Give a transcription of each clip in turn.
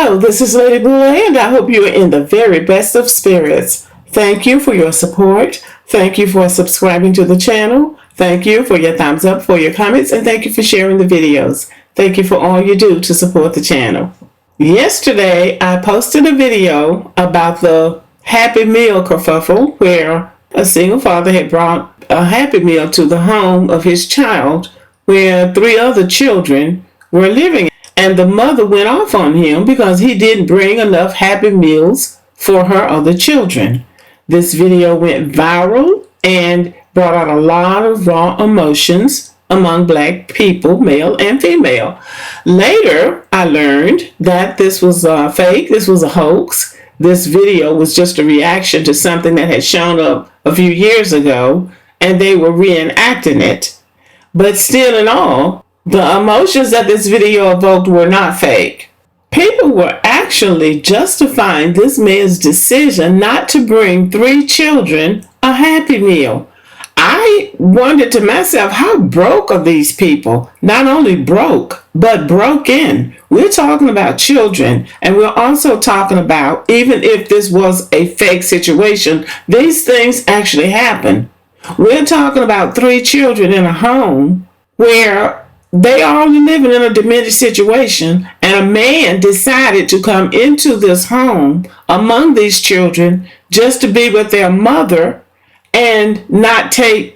Hello, this is Lady Boule, and I hope you are in the very best of spirits. Thank you for your support. Thank you for subscribing to the channel. Thank you for your thumbs up, for your comments, and thank you for sharing the videos. Thank you for all you do to support the channel. Yesterday, I posted a video about the Happy Meal kerfuffle, where a single father had brought a Happy Meal to the home of his child, where 3 other children were living. And the mother went off on him because he didn't bring enough Happy Meals for her other children. This video went viral and brought out a lot of raw emotions among Black people, male and female. Later, I learned that this was fake, this was a hoax. This video was just a reaction to something that had shown up a few years ago, and they were reenacting it. But still in all, the emotions that this video evoked were not fake. People were actually justifying this man's decision not to bring 3 children a Happy Meal. I wondered to myself, how broke are these people? Not only broke, but broken. We're talking about children, and we're also talking about, even if this was a fake situation, these things actually happen. We're talking about 3 children in a home where they are living in a diminished situation, and a man decided to come into this home among these children just to be with their mother and not take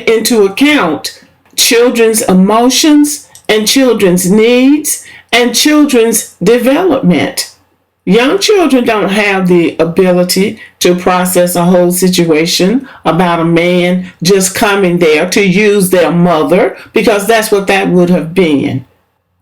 into account children's emotions and children's needs and children's development. Young children don't have the ability to process a whole situation about a man just coming there to use their mother, because that's what that would have been.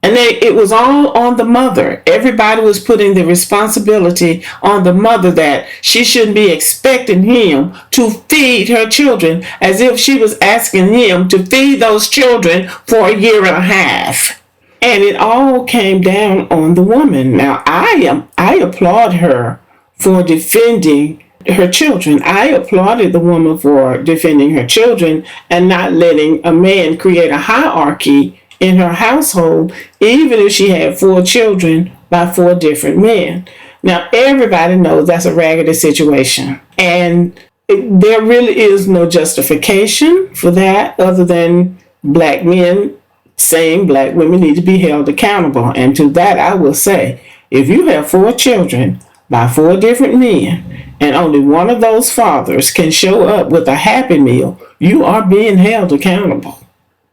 And it was all on the mother. Everybody was putting the responsibility on the mother that she shouldn't be expecting him to feed her children, as if she was asking him to feed those children for a year and a half. And it all came down on the woman. Now, I applaud her for defending her children. I applauded the woman for defending her children and not letting a man create a hierarchy in her household, even if she had 4 children by 4 different men. Now, everybody knows that's a raggedy situation. And there really is no justification for that other than Black men saying Black women need to be held accountable. And to that I will say, if you have 4 children by 4 different men, and only one of those fathers can show up with a Happy Meal, you are being held accountable.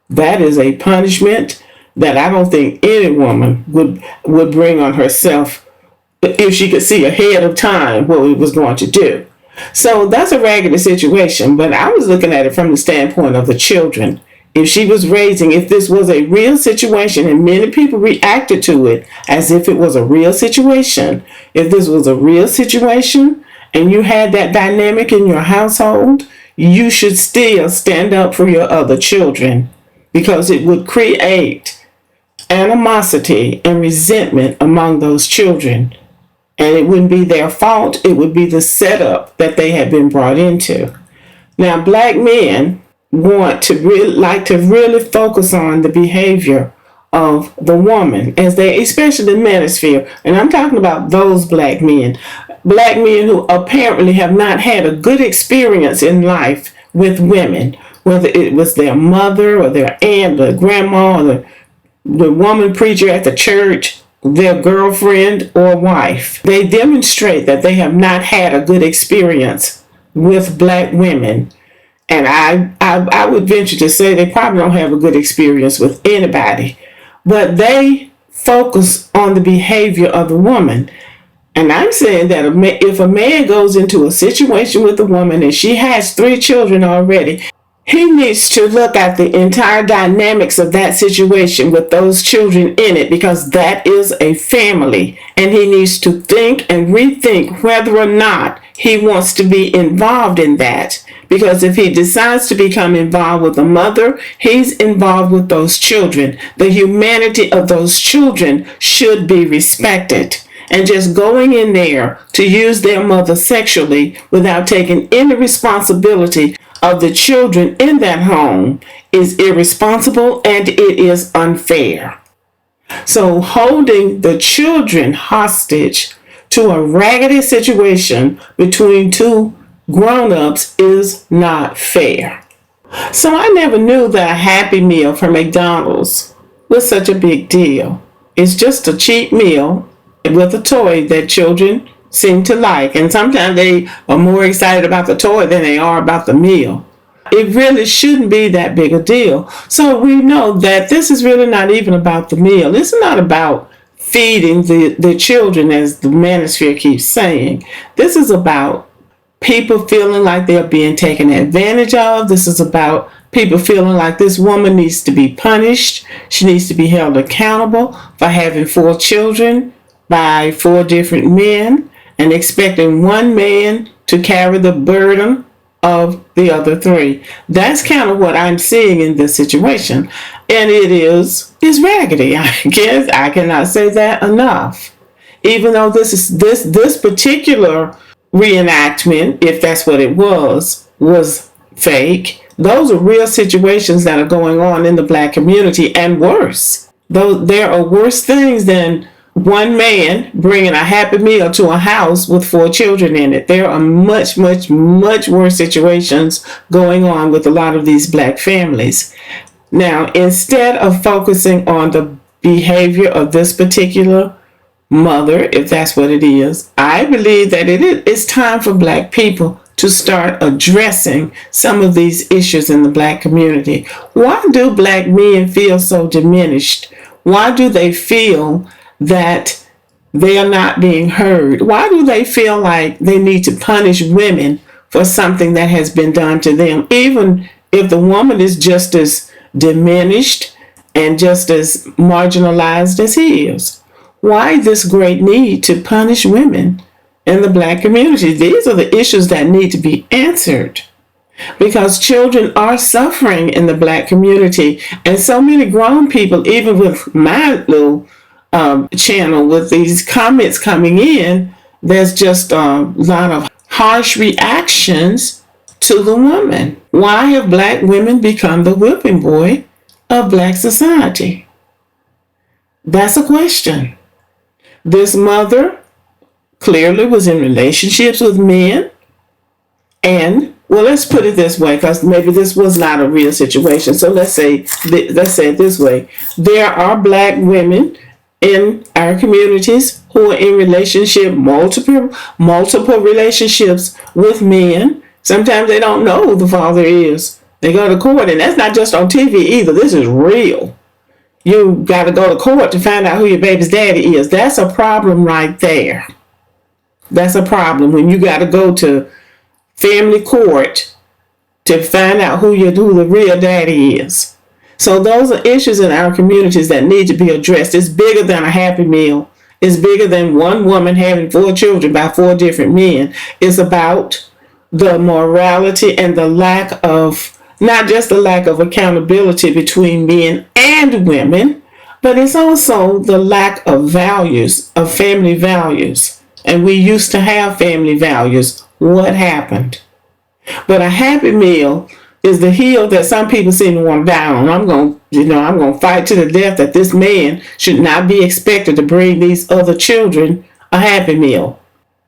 That is a punishment that I don't think any woman would bring on herself if she could see ahead of time what it was going to do. So that's a raggedy situation, but I was looking at it from the standpoint of the children. If this was a real situation, and many people reacted to it as if it was a real situation, if this was a real situation and you had that dynamic in your household, you should still stand up for your other children, because it would create animosity and resentment among those children. And it wouldn't be their fault, it would be the setup that they had been brought into. Now, Black men like to really focus on the behavior of the woman, especially the manosphere. And I'm talking about those Black men who apparently have not had a good experience in life with women, whether it was their mother or their aunt or grandma or the woman preacher at the church, their girlfriend or wife. They demonstrate that they have not had a good experience with Black women. And I would venture to say they probably don't have a good experience with anybody, but they focus on the behavior of the woman. And I'm saying that if a man goes into a situation with a woman and she has 3 children already, he needs to look at the entire dynamics of that situation with those children in it, because that is a family. And he needs to think and rethink whether or not he wants to be involved in that. Because if he decides to become involved with the mother, he's involved with those children. The humanity of those children should be respected. And just going in there to use their mother sexually without taking any responsibility of the children in that home is irresponsible, and it is unfair. So holding the children hostage to a raggedy situation between two grown-ups is not fair. So I never knew that a Happy Meal from McDonald's was such a big deal. It's just a cheap meal with a toy that children seem to like. And sometimes they are more excited about the toy than they are about the meal. It really shouldn't be that big a deal. So we know that this is really not even about the meal. It's not about feeding the children, as the manosphere keeps saying. This is about people feeling like they're being taken advantage of. This is about people feeling like this woman needs to be punished. She needs to be held accountable for having 4 children by 4 different men and expecting one man to carry the burden of the other 3. That's kind of what I'm seeing in this situation. And it's raggedy. I guess I cannot say that enough. Even though this particular reenactment, if that's what it was fake, those are real situations that are going on in the Black community, and worse. Though there are worse things than one man bringing a Happy Meal to a house with 4 children in it. There are much, much, much worse situations going on with a lot of these Black families. Now, instead of focusing on the behavior of this particular mother, if that's what it is, I believe that it's time for Black people to start addressing some of these issues in the Black community. Why do Black men feel so diminished? Why do they feel that they are not being heard? Why do they feel like they need to punish women for something that has been done to them, even if the woman is just as diminished and just as marginalized as he is? Why this great need to punish women in the Black community? These are the issues that need to be answered, because children are suffering in the Black community, and so many grown people, even with my little channel, with these comments coming in, there's just a lot of harsh reactions to the woman. Why have Black women become the whipping boy of Black society? That's a question. This mother clearly was in relationships with men, and, well, let's put it this way, because maybe this was not a real situation. So let's say it this way: there are Black women in our communities who are in multiple relationships with men. Sometimes they don't know who the father is. They go to court, and that's not just on TV either. This is real. You got to go to court to find out who your baby's daddy is. That's a problem right there. That's a problem when you got to go to family court to find out who the real daddy is. So those are issues in our communities that need to be addressed. It's bigger than a Happy Meal. It's bigger than one woman having 4 children by 4 different men. It's about the morality and the lack of, not just the lack of accountability between men and women, but it's also the lack of values, of family values. And we used to have family values. What happened? But a Happy Meal is the hill that some people seem to want to die on. I'm going to fight to the death that this man should not be expected to bring these other children a Happy Meal.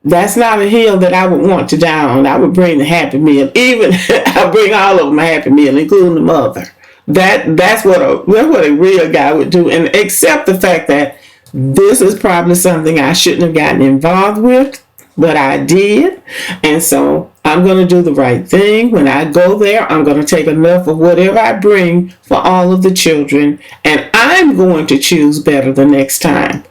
That's not a hill that I would want to die on. I would bring the Happy Meal. Even I'll bring all of them a Happy Meal, including the mother. That's what a real guy would do. And accept the fact that this is probably something I shouldn't have gotten involved with, but I did. And so I'm going to do the right thing. When I go there, I'm going to take enough of whatever I bring for all of the children, and I'm going to choose better the next time.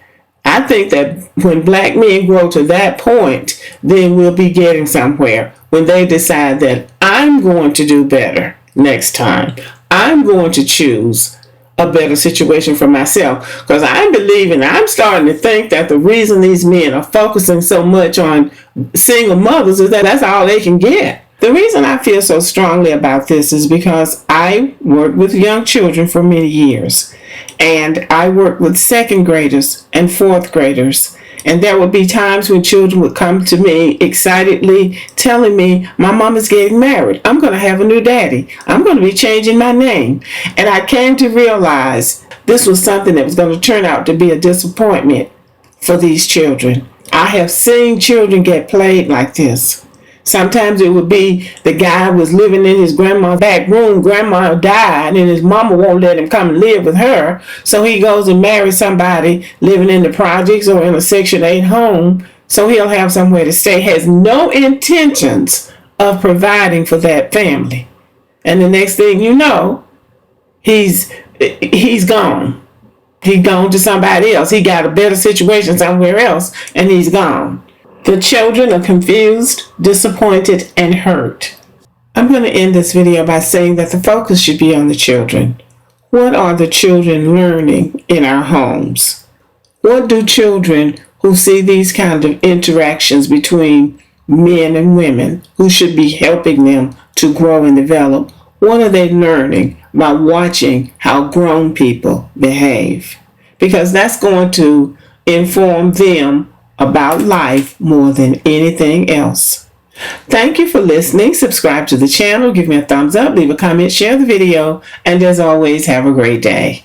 I think that when Black men grow to that point, then we'll be getting somewhere. When they decide that I'm going to do better next time, I'm going to choose a better situation for myself. Because I'm starting to think that the reason these men are focusing so much on single mothers is that that's all they can get. The reason I feel so strongly about this is because I worked with young children for many years. And I worked with 2nd graders and 4th graders. And there would be times when children would come to me excitedly telling me, my mom is getting married. I'm going to have a new daddy. I'm going to be changing my name. And I came to realize this was something that was going to turn out to be a disappointment for these children. I have seen children get played like this. Sometimes it would be the guy was living in his grandma's back room. Grandma died and his mama won't let him come and live with her. So he goes and marries somebody living in the projects or in a Section 8 home. So he'll have somewhere to stay. Has no intentions of providing for that family. And the next thing you know, he's gone. He's gone to somebody else. He got a better situation somewhere else and he's gone. The children are confused, disappointed, and hurt. I'm going to end this video by saying that the focus should be on the children. What are the children learning in our homes? What do children who see these kind of interactions between men and women, who should be helping them to grow and develop, what are they learning by watching how grown people behave? Because that's going to inform them about life more than anything else. Thank you for listening. Subscribe to the channel, give me a thumbs up, leave a comment, share the video, and as always, have a great day.